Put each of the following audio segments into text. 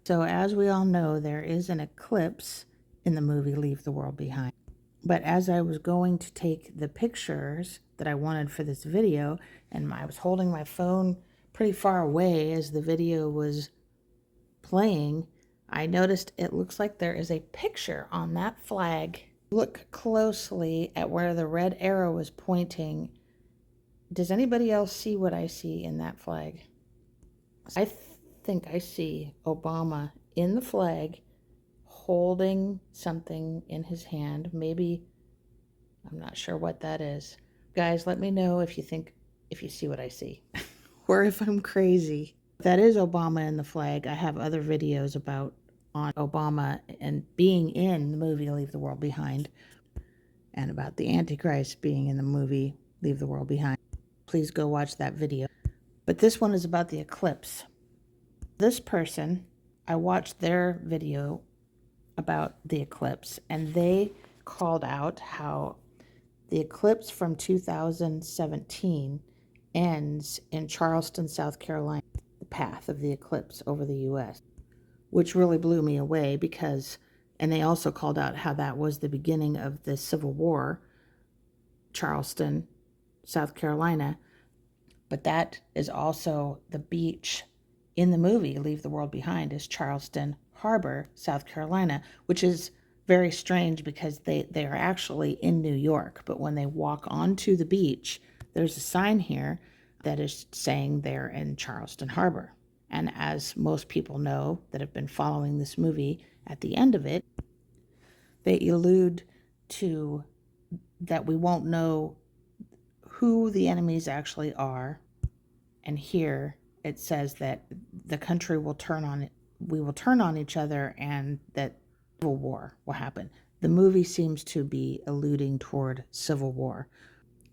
So as we all know, there is an eclipse in the movie Leave the World Behind. But as I was going to take the pictures that I wanted for this video, and I was holding my phone pretty far away as the video was playing, I noticed it looks like there is a picture on that flag. Look closely at where the red arrow is pointing. Does anybody else see what I see in that flag? I think I see Obama in the flag holding something in his hand. Maybe, I'm not sure what that is. Guys, let me know if you see what I see or if I'm crazy. That is Obama in the flag. I have other videos about on Obama and being in the movie Leave the World Behind, and about the Antichrist being in the movie Leave the World Behind. Please go watch that video. But this one is about the eclipse. This person, I watched their video about the eclipse, and they called out how the eclipse from 2017 ends in Charleston, South Carolina, the path of the eclipse over the U.S., which really blew me away because, and they also called out how that was the beginning of the Civil War, Charleston, South Carolina, but that is also the beach in the movie Leave the World Behind is Charleston Harbor, South Carolina, which is very strange because they are actually in New York, but when they walk onto the beach, there's a sign here that is saying they're in Charleston Harbor. And as most people know that have been following this movie, at the end of it, they allude to that we won't know who the enemies actually are. And here it says that the country will turn on it, we will turn on each other, and that civil war will happen. The movie seems to be alluding toward civil war.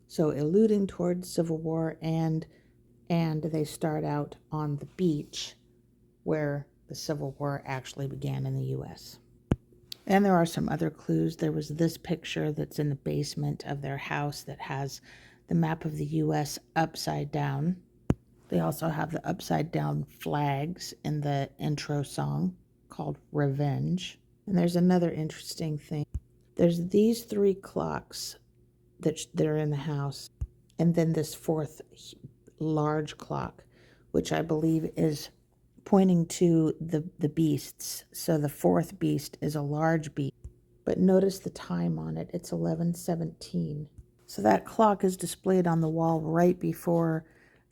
So alluding toward civil war, and they start out on the beach where the Civil War actually began in the U.S. And there are some other clues. There was this picture that's in the basement of their house that has the map of the U.S. upside down. They also have the upside down flags in the intro song called Revenge. And there's another interesting thing. There's these 3 clocks that are in the house, and then this 4th large clock, which I believe is pointing to the beasts. So the 4th beast is a large beast, but notice the time on it. It's 11:17. So that clock is displayed on the wall right before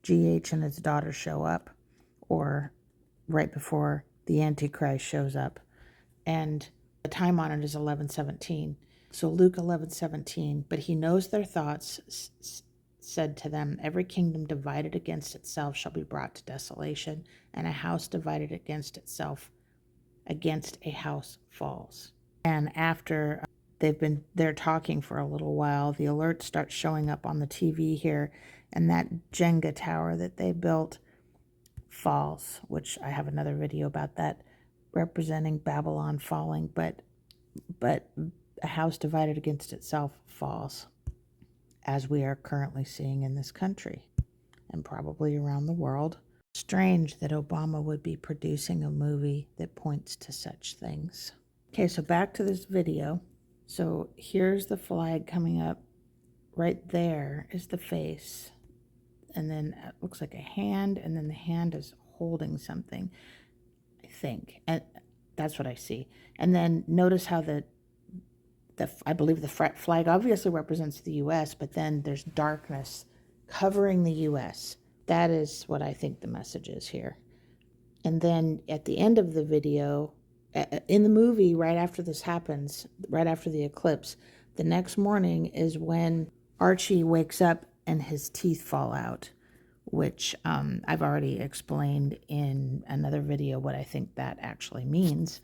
GH and his daughter show up, or right before the Antichrist shows up. And the time on it is 11:17. So Luke 11:17, but he knows their thoughts, said to them, every kingdom divided against itself shall be brought to desolation, and a house divided against itself, against a house falls. And after they're talking for a little while, the alert starts showing up on the TV here, and that Jenga tower that they built falls, which I have another video about that, representing Babylon falling, but a house divided against itself falls, as we are currently seeing in this country and probably around the world. Strange that Obama would be producing a movie that points to such things. Okay, so back to this video. So here's the flag coming up. Right there is the face. And then it looks like a hand, and then the hand is holding something, I think. And that's what I see. And then notice how I believe the flag obviously represents the U.S., but then there's darkness covering the U.S. That is what I think the message is here. And then at the end of the video, in the movie, right after this happens, right after the eclipse, the next morning is when Archie wakes up and his teeth fall out, which I've already explained in another video what I think that actually means.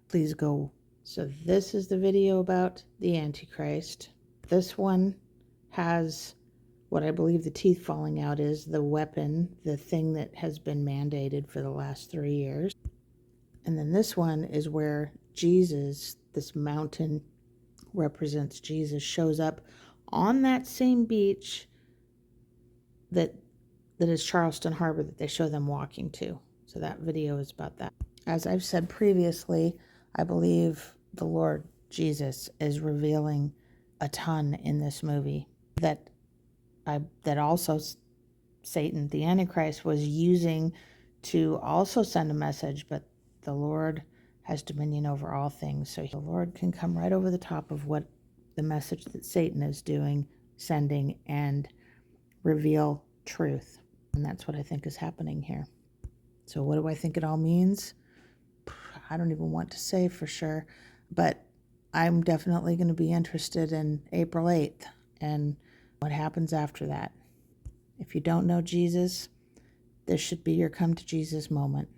Please go. So this is the video about the Antichrist. This one has what I believe the teeth falling out is, the weapon, the thing that has been mandated for the last 3 years. And then this one is where Jesus, this mountain represents Jesus, shows up on that same beach that is Charleston Harbor that they show them walking to. So that video is about that. As I've said previously, I believe the Lord Jesus is revealing a ton in this movie that also Satan, the Antichrist, was using to also send a message, but the Lord has dominion over all things. So the Lord can come right over the top of what the message that Satan is doing, sending, and reveal truth. And that's what I think is happening here. So what do I think it all means? I don't even want to say for sure, but I'm definitely going to be interested in April 8th and what happens after that. If you don't know Jesus, this should be your come to Jesus moment.